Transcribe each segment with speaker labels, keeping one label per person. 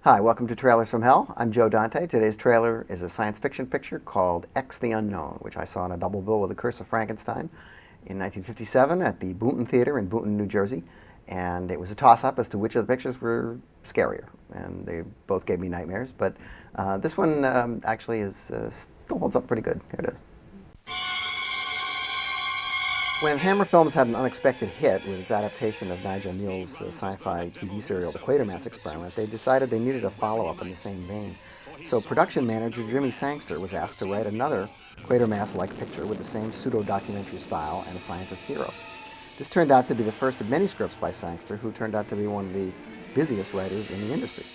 Speaker 1: Hi, welcome to Trailers from Hell. I'm Joe Dante. Today's trailer is a science fiction picture called X the Unknown, which I saw on a double bill with The Curse of Frankenstein in 1957 at the Boonton Theater in Boonton, New Jersey. And it was a toss-up as to which of the pictures were scarier. And they both gave me nightmares, but this one actually still holds up pretty good. Here it is. When Hammer Films had an unexpected hit with its adaptation of Nigel Kneale's sci-fi TV serial The Quatermass Experiment, they decided they needed a follow-up in the same vein. So production manager Jimmy Sangster was asked to write another Quatermass-like picture with the same pseudo-documentary style and a scientist hero. This turned out to be the first of many scripts by Sangster, who turned out to be one of the busiest writers in the industry.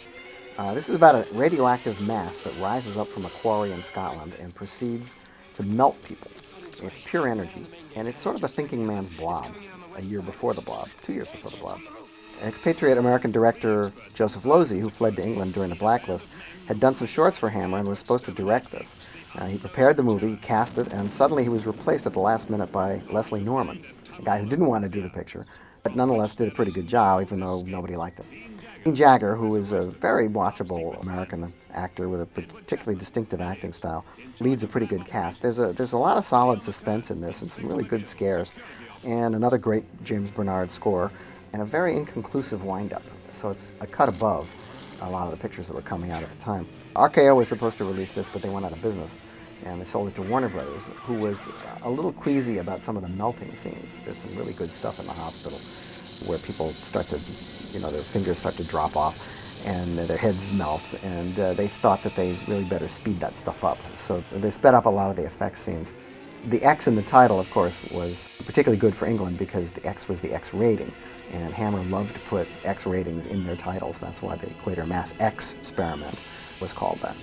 Speaker 1: This is about a radioactive mass that rises up from a quarry in Scotland and proceeds to melt people. It's pure energy, and it's sort of a thinking man's Blob, a year before the Blob, 2 years before the Blob. Expatriate American director Joseph Losey, who fled to England during the Blacklist, had done some shorts for Hammer and was supposed to direct this. He prepared the movie, cast it, and suddenly he was replaced at the last minute by Leslie Norman, a guy who didn't want to do the picture, but nonetheless did a pretty good job, even though nobody liked him. Gene Jagger, who is a very watchable American actor with a particularly distinctive acting style, leads a pretty good cast. There's a lot of solid suspense in this and some really good scares, and another great James Bernard score, and a very inconclusive wind-up. So it's a cut above a lot of the pictures that were coming out at the time. RKO was supposed to release this, but they went out of business, and they sold it to Warner Brothers, who was a little queasy about some of the melting scenes. There's some really good stuff in the hospital where people start to, their fingers start to drop off and their heads melt, and they thought that they really better speed that stuff up. So they sped up a lot of the effects scenes. The X in the title, of course, was particularly good for England because the X was the X rating, and Hammer loved to put X ratings in their titles. That's why the Quatermass X experiment was called that.